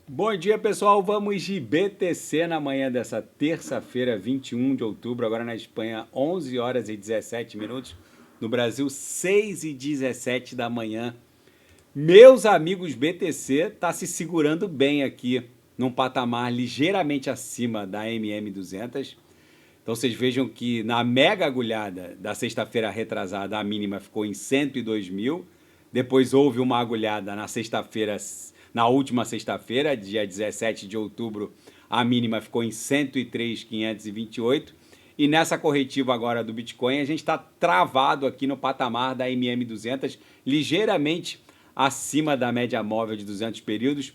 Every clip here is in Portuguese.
Bom dia, pessoal. Vamos de BTC na manhã dessa terça-feira, 21 de outubro. Agora na Espanha, 11 horas e 17 minutos. No Brasil, 6 e 17 da manhã. Meus amigos BTC tá se segurando bem aqui, num patamar ligeiramente acima da MM200. Então vocês vejam que na mega agulhada da sexta-feira retrasada, a mínima ficou em 102 mil. Depois houve uma agulhada na sexta-feira, na última sexta-feira, dia 17 de outubro, a mínima ficou em 103.528. E nessa corretiva agora do Bitcoin, a gente está travado aqui no patamar da MM200, ligeiramente acima da média móvel de 200 períodos.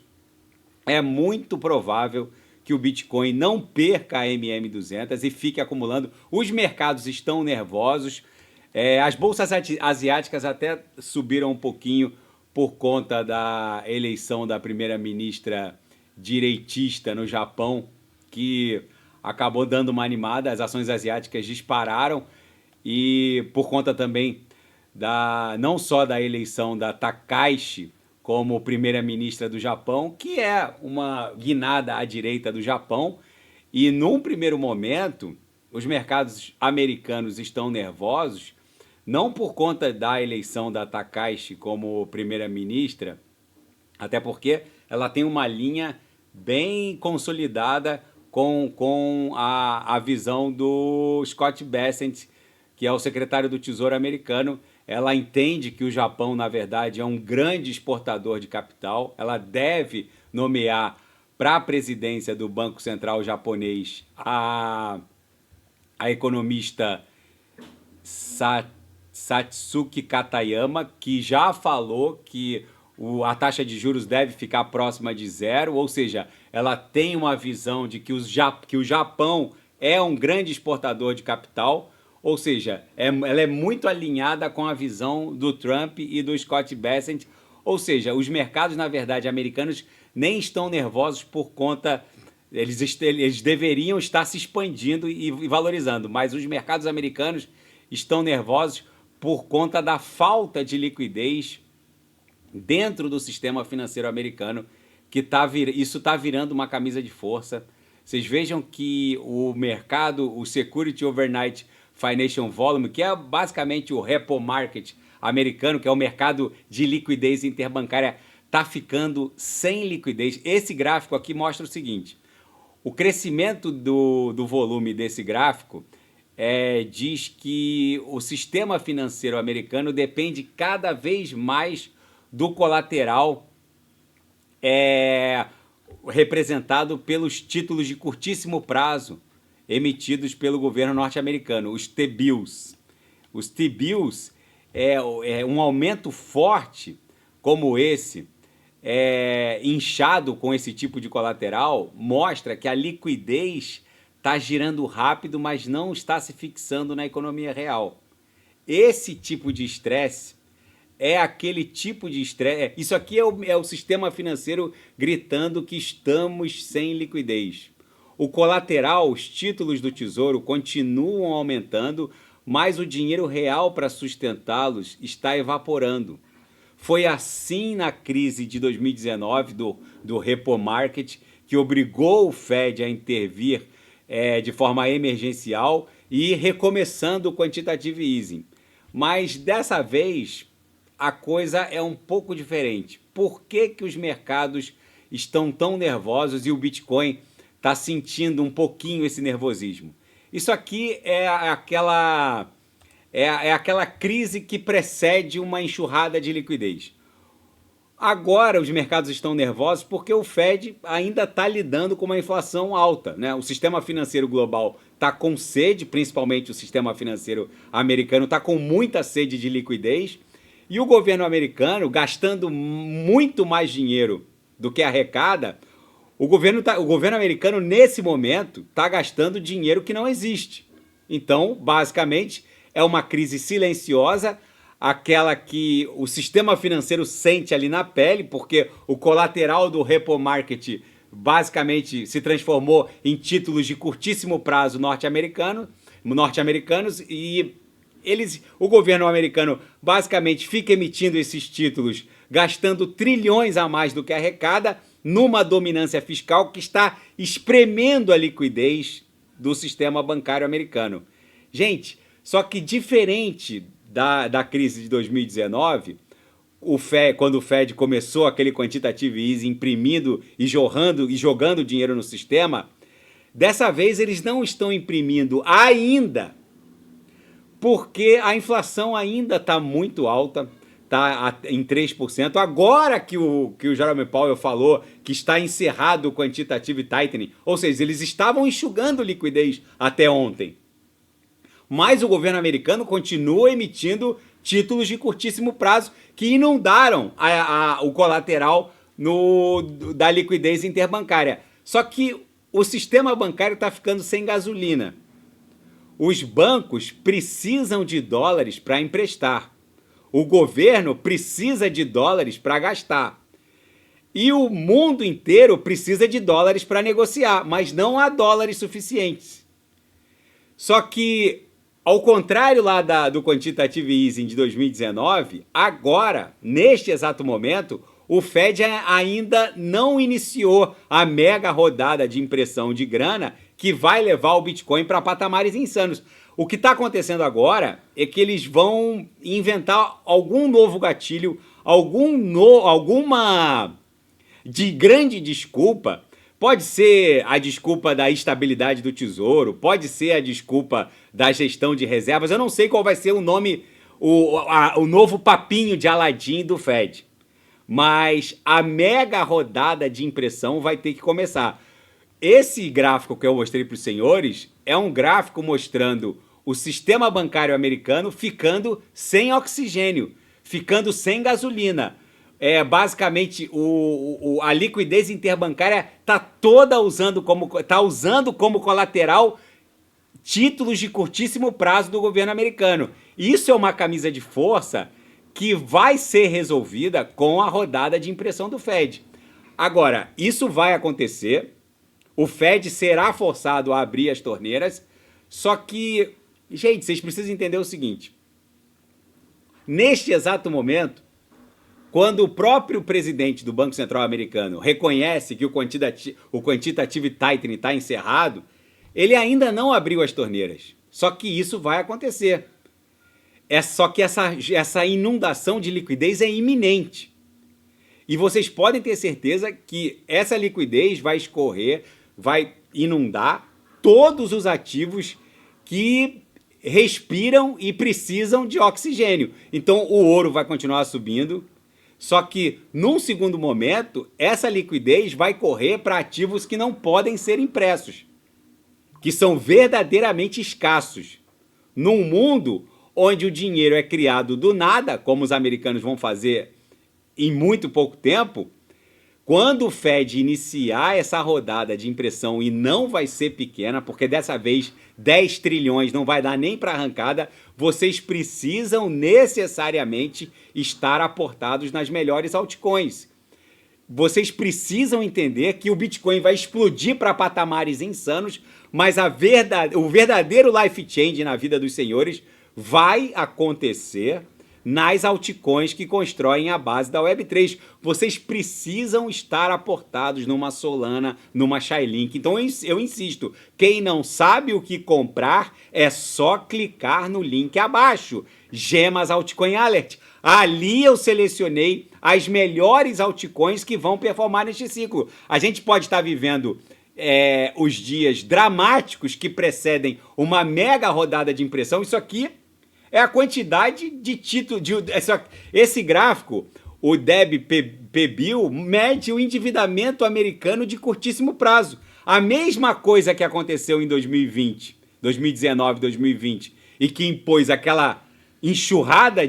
É muito provável que o Bitcoin não perca a MM200 e fique acumulando. Os mercados estão nervosos. As bolsas asiáticas até subiram um pouquinho por conta da eleição da primeira-ministra direitista no Japão, que acabou dando uma animada. As ações asiáticas dispararam e por conta também não só da eleição da Takaishi como primeira-ministra do Japão, que é uma guinada à direita do Japão. E num primeiro momento, os mercados americanos estão nervosos, não por conta da eleição da Takaishi como primeira-ministra, até porque ela tem uma linha bem consolidada com a visão do Scott Bessent, que é o secretário do Tesouro americano. Ela entende que o Japão, na verdade, é um grande exportador de capital. Ela deve nomear para a presidência do Banco Central japonês a economista Satsuki Katayama, que já falou que a taxa de juros deve ficar próxima de zero, ou seja, ela tem uma visão de que o Japão é um grande exportador de capital, ou seja, ela é muito alinhada com a visão do Trump e do Scott Bessent, ou seja, os mercados, na verdade, americanos nem estão nervosos por conta. Eles deveriam estar se expandindo e valorizando, mas os mercados americanos estão nervosos por conta da falta de liquidez dentro do sistema financeiro americano, que isso está virando uma camisa de força. Vocês vejam que o mercado, o Security Overnight Financial Volume, que é basicamente o repo market americano, que é o mercado de liquidez interbancária, está ficando sem liquidez. Esse gráfico aqui mostra o seguinte: o crescimento do volume desse gráfico diz que o sistema financeiro americano depende cada vez mais do colateral representado pelos títulos de curtíssimo prazo emitidos pelo governo norte-americano, os T-bills. Os T-bills um aumento forte como esse, inchado com esse tipo de colateral, mostra que a liquidez está girando rápido, mas não está se fixando na economia real. Esse tipo de estresse é aquele tipo de estresse. Isso aqui é o sistema financeiro gritando que estamos sem liquidez. O colateral, os títulos do Tesouro continuam aumentando, mas o dinheiro real para sustentá-los está evaporando. Foi assim na crise de 2019 do repo market, que obrigou o Fed a intervir de forma emergencial e recomeçando o quantitative easing. Mas dessa vez a coisa é um pouco diferente. Por que os mercados estão tão nervosos e o Bitcoin está sentindo um pouquinho esse nervosismo? Isso aqui é aquela crise que precede uma enxurrada de liquidez. Agora os mercados estão nervosos porque o Fed ainda está lidando com uma inflação alta, né? O sistema financeiro global está com sede, principalmente o sistema financeiro americano está com muita sede de liquidez, e o governo americano, gastando muito mais dinheiro do que arrecada, o governo americano, nesse momento, está gastando dinheiro que não existe. Então, basicamente, é uma crise silenciosa, aquela que o sistema financeiro sente ali na pele, porque o colateral do repo market basicamente se transformou em títulos de curtíssimo prazo norte-americanos, e o governo americano basicamente fica emitindo esses títulos, gastando trilhões a mais do que arrecada, numa dominância fiscal que está espremendo a liquidez do sistema bancário americano. Gente, só que diferente da crise de 2019, quando o Fed começou aquele quantitative easing imprimindo e jogando dinheiro no sistema, dessa vez eles não estão imprimindo ainda, porque a inflação ainda está muito alta, está em 3%. Agora que o Jerome Powell falou que está encerrado o quantitative tightening, ou seja, eles estavam enxugando liquidez até ontem. Mas o governo americano continua emitindo títulos de curtíssimo prazo que inundaram o colateral da liquidez interbancária. Só que o sistema bancário está ficando sem gasolina. Os bancos precisam de dólares para emprestar. O governo precisa de dólares para gastar. E o mundo inteiro precisa de dólares para negociar, mas não há dólares suficientes. Só que, ao contrário lá do quantitative easing de 2019, agora, neste exato momento, o Fed ainda não iniciou a mega rodada de impressão de grana que vai levar o Bitcoin para patamares insanos. O que está acontecendo agora é que eles vão inventar algum novo gatilho, alguma de grande desculpa. Pode ser a desculpa da estabilidade do tesouro, pode ser a desculpa da gestão de reservas. Eu não sei qual vai ser o nome, o novo papinho de Aladim do Fed. Mas a mega rodada de impressão vai ter que começar. Esse gráfico que eu mostrei para os senhores é um gráfico mostrando o sistema bancário americano ficando sem oxigênio, ficando sem gasolina. Basicamente, a liquidez interbancária está usando como colateral títulos de curtíssimo prazo do governo americano. Isso é uma camisa de força que vai ser resolvida com a rodada de impressão do Fed. Agora, isso vai acontecer, o Fed será forçado a abrir as torneiras, só que, gente, vocês precisam entender o seguinte: neste exato momento, quando o próprio presidente do Banco Central americano reconhece que o quantitative tightening está encerrado, ele ainda não abriu as torneiras. Só que isso vai acontecer. Só que essa inundação de liquidez é iminente. E vocês podem ter certeza que essa liquidez vai escorrer, vai inundar todos os ativos que respiram e precisam de oxigênio. Então o ouro vai continuar subindo, só que num segundo momento essa liquidez vai correr para ativos que não podem ser impressos, que são verdadeiramente escassos. Num mundo onde o dinheiro é criado do nada, como os americanos vão fazer em muito pouco tempo, quando o Fed iniciar essa rodada de impressão, e não vai ser pequena, porque dessa vez 10 trilhões não vai dar nem para arrancada, vocês precisam necessariamente estar aportados nas melhores altcoins. Vocês precisam entender que o Bitcoin vai explodir para patamares insanos, mas o verdadeiro life change na vida dos senhores vai acontecer nas altcoins que constroem a base da Web3. Vocês precisam estar aportados numa Solana, numa Chainlink. Então eu insisto, quem não sabe o que comprar é só clicar no link abaixo, Gemas Altcoin Alert. Ali eu selecionei as melhores altcoins que vão performar neste ciclo. A gente pode estar vivendo os dias dramáticos que precedem uma mega rodada de impressão. Isso aqui é a quantidade de títulos. Esse gráfico, o Deb-P-Bill, mede o endividamento americano de curtíssimo prazo. A mesma coisa que aconteceu em 2019, 2020, e que impôs aquela enxurrada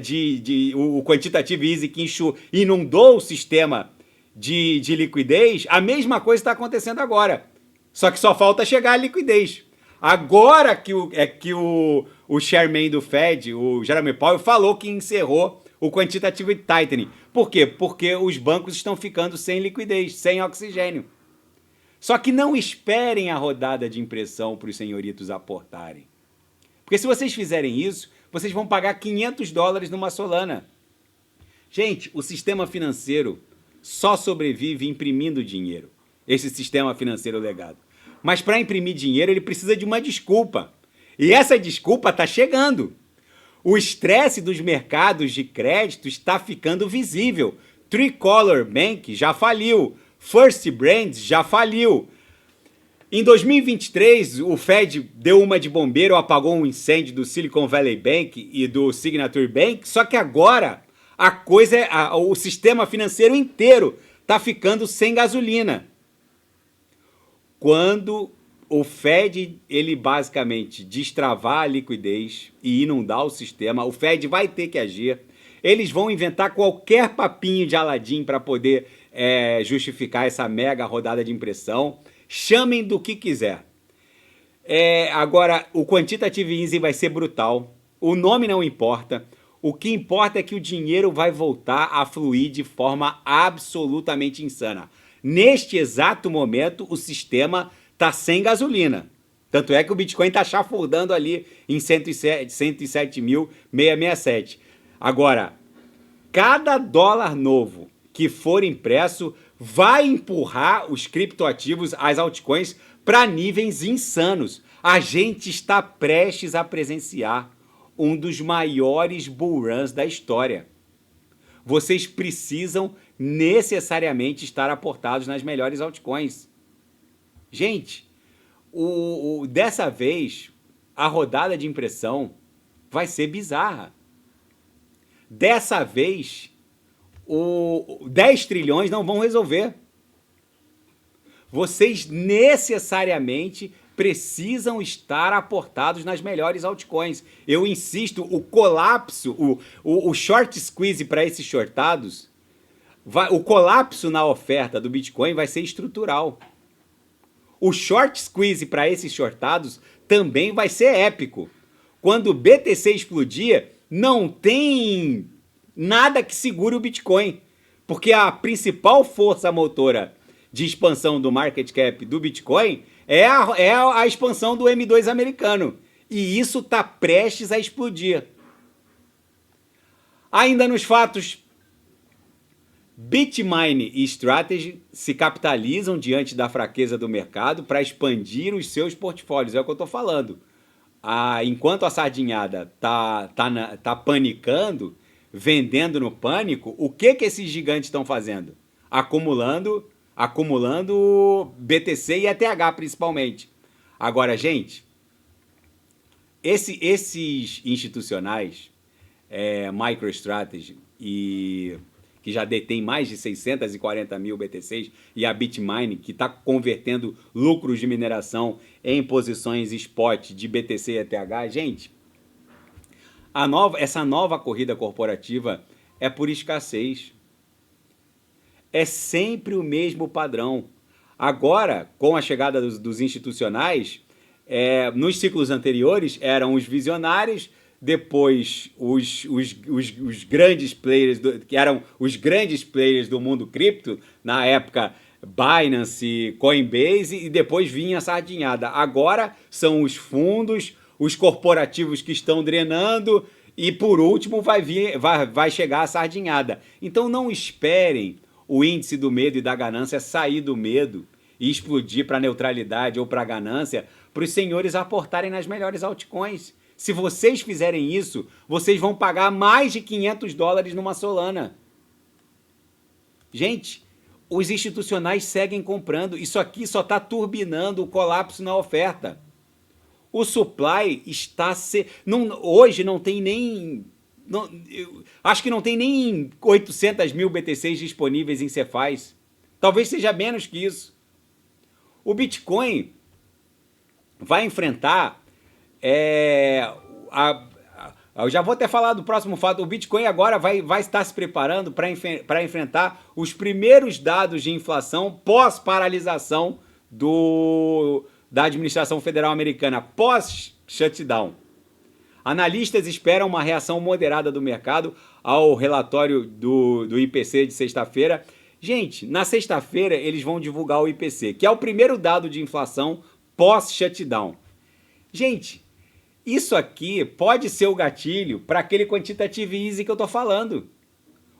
o quantitative easing que inundou o sistema de liquidez, a mesma coisa está acontecendo agora. Só que só falta chegar a liquidez. Agora que o chairman do Fed, o Jerome Powell, falou que encerrou o quantitative tightening. Por quê? Porque os bancos estão ficando sem liquidez, sem oxigênio. Só que não esperem a rodada de impressão para os senhoritos aportarem. Porque se vocês fizerem isso, vocês vão pagar $500 numa Solana. Gente, o sistema financeiro só sobrevive imprimindo dinheiro, esse sistema financeiro legado. Mas para imprimir dinheiro ele precisa de uma desculpa. E essa desculpa está chegando. O estresse dos mercados de crédito está ficando visível. Tricolor Bank já faliu, First Brands já faliu. Em 2023, o Fed deu uma de bombeiro, apagou um incêndio do Silicon Valley Bank e do Signature Bank, só que agora o sistema financeiro inteiro está ficando sem gasolina. Quando o Fed, ele basicamente destravar a liquidez e inundar o sistema, o Fed vai ter que agir. Eles vão inventar qualquer papinho de Aladim para poder justificar essa mega rodada de impressão. Chamem do que quiser. Agora, o Quantitative Easing vai ser brutal. O nome não importa. O que importa é que o dinheiro vai voltar a fluir de forma absolutamente insana. Neste exato momento, o sistema está sem gasolina. Tanto é que o Bitcoin está chafurdando ali em 107.667. Agora, cada dólar novo que for impresso vai empurrar os criptoativos, as altcoins, para níveis insanos. A gente está prestes a presenciar um dos maiores bull runs da história. Vocês precisam necessariamente estar aportados nas melhores altcoins. Gente, dessa vez, a rodada de impressão vai ser bizarra. Dessa vez, 10 trilhões não vão resolver. Vocês necessariamente precisam estar aportados nas melhores altcoins. Eu insisto, o colapso, o short squeeze para esses shortados, o colapso na oferta do Bitcoin vai ser estrutural. O short squeeze para esses shortados também vai ser épico. Quando o BTC explodir, não tem nada que segure o Bitcoin, porque a principal força motora de expansão do market cap do Bitcoin é a expansão do M2 americano. E isso está prestes a explodir. Ainda nos fatos, Bitmine e Strategy se capitalizam diante da fraqueza do mercado para expandir os seus portfólios. É o que eu estou falando. Enquanto a sardinhada tá panicando, vendendo no pânico, o que esses gigantes estão fazendo? Acumulando BTC e ETH principalmente. Agora, gente, esses institucionais, MicroStrategy, que já detém mais de 640 mil BTCs, e a Bitmine, que está convertendo lucros de mineração em posições spot de BTC e ETH, gente, essa nova corrida corporativa é por escassez. É sempre o mesmo padrão. Agora, com a chegada dos institucionais, nos ciclos anteriores eram os visionários, depois os grandes players, que eram os grandes players do mundo cripto, na época Binance, Coinbase, e depois vinha a sardinhada. Agora são os fundos, os corporativos que estão drenando, e por último vai chegar a sardinhada. Então não esperem o índice do medo e da ganância sair do medo e explodir para a neutralidade ou para a ganância, para os senhores aportarem nas melhores altcoins. Se vocês fizerem isso, vocês vão pagar mais de $500 numa Solana. Gente, os institucionais seguem comprando. Isso aqui só está turbinando o colapso na oferta. O supply está... hoje não tem nem... acho que não tem nem 800 mil BTCs disponíveis em Cefaz. Talvez seja menos que isso. O Bitcoin vai enfrentar... eu já vou até falar do próximo fato. O Bitcoin agora vai estar se preparando para enfrentar os primeiros dados de inflação pós-paralisação da administração federal americana, pós-shutdown. Analistas esperam uma reação moderada do mercado ao relatório do IPC de sexta-feira. Gente, na sexta-feira eles vão divulgar o IPC, que é o primeiro dado de inflação pós-shutdown. Gente, isso aqui pode ser o gatilho para aquele quantitative easing que eu estou falando.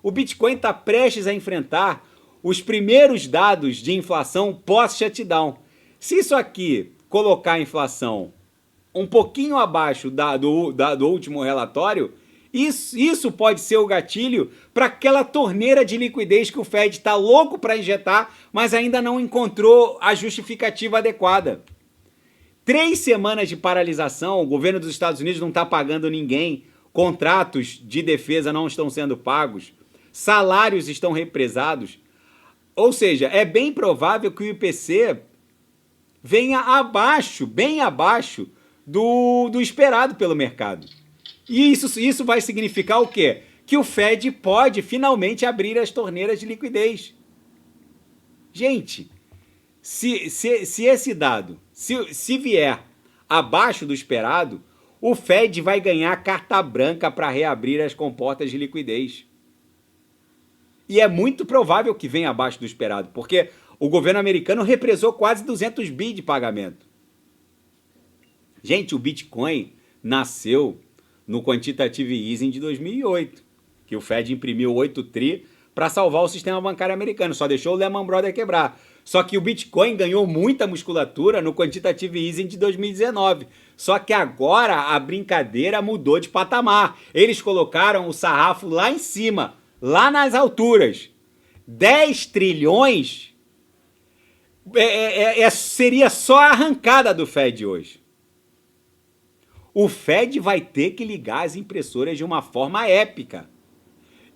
O Bitcoin está prestes a enfrentar os primeiros dados de inflação pós-shutdown. Se isso aqui colocar a inflação um pouquinho abaixo do último relatório, isso pode ser o gatilho para aquela torneira de liquidez que o Fed está louco para injetar, mas ainda não encontrou a justificativa adequada. 3 semanas de paralisação, o governo dos Estados Unidos não está pagando ninguém, contratos de defesa não estão sendo pagos, salários estão represados. Ou seja, é bem provável que o IPC venha abaixo, bem abaixo do esperado pelo mercado. E isso vai significar o quê? Que o Fed pode finalmente abrir as torneiras de liquidez. Gente, se esse dado, se vier abaixo do esperado, o Fed vai ganhar carta branca para reabrir as comportas de liquidez. E é muito provável que venha abaixo do esperado, porque o governo americano represou quase 200 bi de pagamento. Gente, o Bitcoin nasceu no Quantitative Easing de 2008, que o Fed imprimiu 8 tri para salvar o sistema bancário americano, só deixou o Lehman Brothers quebrar. Só que o Bitcoin ganhou muita musculatura no Quantitative Easing de 2019. Só que agora a brincadeira mudou de patamar. Eles colocaram o sarrafo lá em cima, lá nas alturas. 10 trilhões seria só a arrancada do Fed hoje. O Fed vai ter que ligar as impressoras de uma forma épica.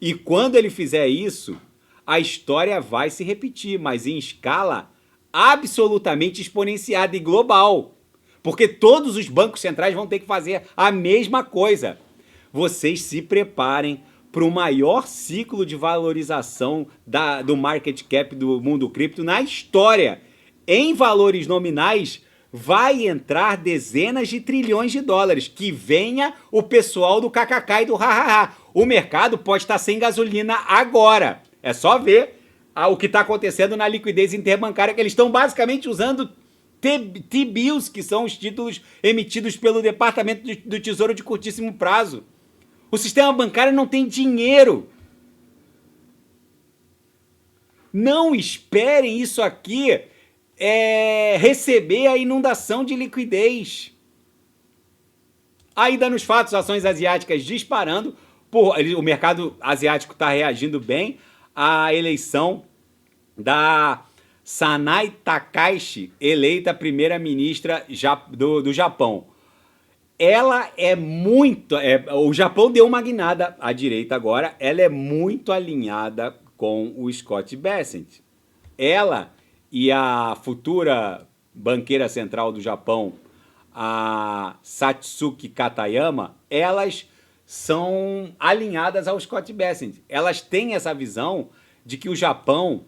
E quando ele fizer isso, a história vai se repetir, mas em escala absolutamente exponenciada e global. Porque todos os bancos centrais vão ter que fazer a mesma coisa. Vocês se preparem para o maior ciclo de valorização do market cap do mundo cripto na história. Em valores nominais, vai entrar dezenas de trilhões de dólares. Que venha o pessoal do kkk e do hahaha. O mercado pode estar sem gasolina agora. É só ver o que está acontecendo na liquidez interbancária, que eles estão basicamente usando T-bills, que são os títulos emitidos pelo Departamento do Tesouro de curtíssimo prazo. O sistema bancário não tem dinheiro. Não esperem isso aqui receber a inundação de liquidez. Ainda nos fatos, ações asiáticas disparando. O mercado asiático está reagindo bem à eleição da Sanai Takaichi, eleita primeira-ministra do Japão. Ela é muito... o Japão deu uma guinada à direita agora. Ela é muito alinhada com o Scott Bessent. Ela e a futura banqueira central do Japão, a Satsuki Katayama, elas são alinhadas ao Scott Bessent. Elas têm essa visão de que o Japão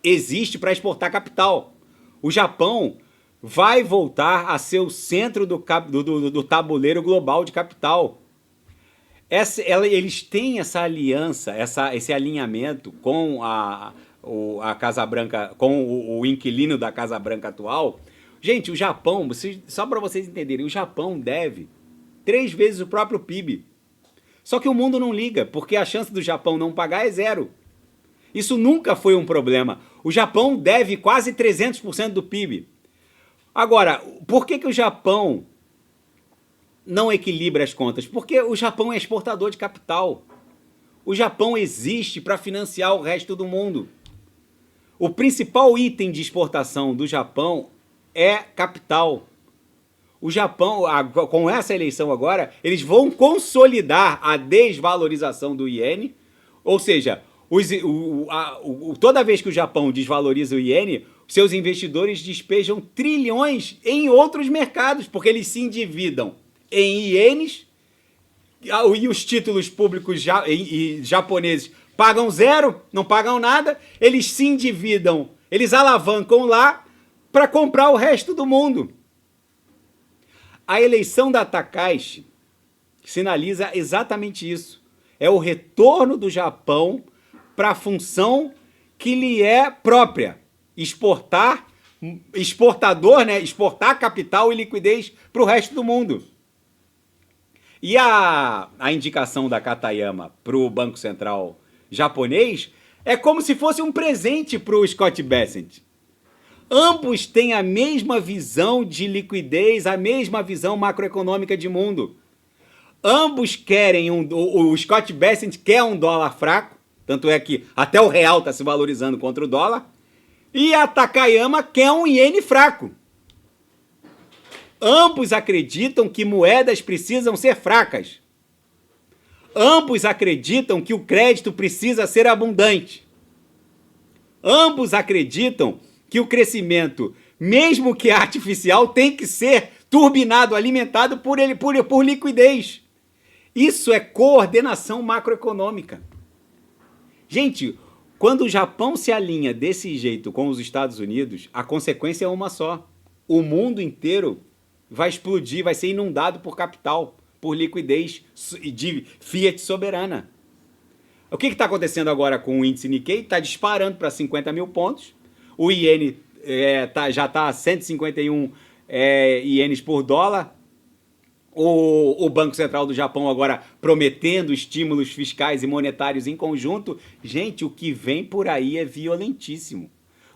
existe para exportar capital. O Japão vai voltar a ser o centro do tabuleiro global de capital. Eles têm essa aliança, esse alinhamento com a Casa Branca, com o inquilino da Casa Branca atual. Gente, o Japão, só para vocês entenderem, o Japão deve 3 vezes o próprio PIB. Só que o mundo não liga, porque a chance do Japão não pagar é 0. Isso nunca foi um problema. O Japão deve quase 300% do PIB. Agora, por que o Japão não equilibra as contas? Porque o Japão é exportador de capital. O Japão existe para financiar o resto do mundo. O principal item de exportação do Japão é capital. O Japão, com essa eleição agora, eles vão consolidar a desvalorização do iene, ou seja, toda vez que o Japão desvaloriza o iene, seus investidores despejam trilhões em outros mercados, porque eles se endividam em ienes e os títulos públicos japoneses pagam 0, não pagam nada, eles se endividam, eles alavancam lá para comprar o resto do mundo. A eleição da Takaichi sinaliza exatamente isso. É o retorno do Japão para a função que lhe é própria. Exportador, né? Exportar capital e liquidez para o resto do mundo. E a indicação da Katayama para o Banco Central japonês É como se fosse um presente para o Scott Bessent. Ambos têm a mesma visão de liquidez, a mesma visão macroeconômica de mundo. Ambos querem o Scott Bessent quer um dólar fraco, tanto é que até o real está se valorizando contra o dólar, e a Takayama quer um iene fraco. Ambos acreditam que moedas precisam ser fracas. Ambos acreditam que o crédito precisa ser abundante. Ambos acreditam que o crescimento, mesmo que artificial, tem que ser turbinado, alimentado por liquidez. Isso é coordenação macroeconômica. Gente, quando o Japão se alinha desse jeito com os Estados Unidos, a consequência é uma só. O mundo inteiro vai explodir, vai ser inundado por capital, por liquidez de fiat soberana. O que está acontecendo agora com o índice Nikkei? Está disparando para 50 mil pontos. O iene já está a 151 ienes por dólar. O Banco Central do Japão agora prometendo estímulos fiscais e monetários em conjunto. Gente, o que vem por aí é violentíssimo.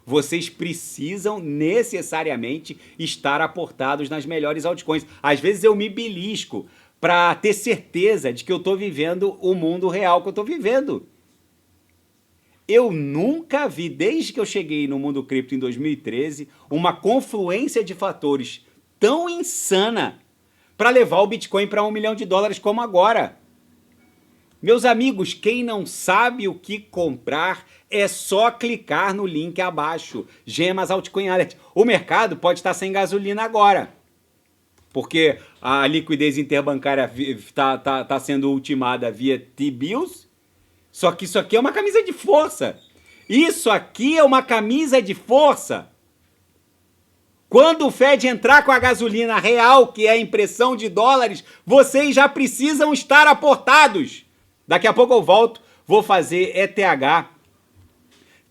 Vocês precisam necessariamente estar aportados nas melhores altcoins. Às vezes eu me belisco para ter certeza de que eu estou vivendo o mundo real que eu estou vivendo. Eu nunca vi, desde que eu cheguei no mundo cripto em 2013, uma confluência de fatores tão insana para levar o Bitcoin para $1 milhão como agora. Meus amigos, quem não sabe o que comprar, é só clicar no link abaixo. Gemas Altcoin Alert. O mercado pode estar sem gasolina agora, porque a liquidez interbancária está sendo ultimada via T-bills. Só que isso aqui é uma camisa de força. Isso aqui é uma camisa de força. Quando o Fed entrar com a gasolina real, que é a impressão de dólares, vocês já precisam estar aportados. Daqui a pouco eu volto, vou fazer ETH,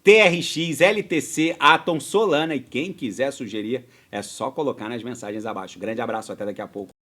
TRX, LTC, Atom, Solana, e quem quiser sugerir é só colocar nas mensagens abaixo. Grande abraço, até daqui a pouco.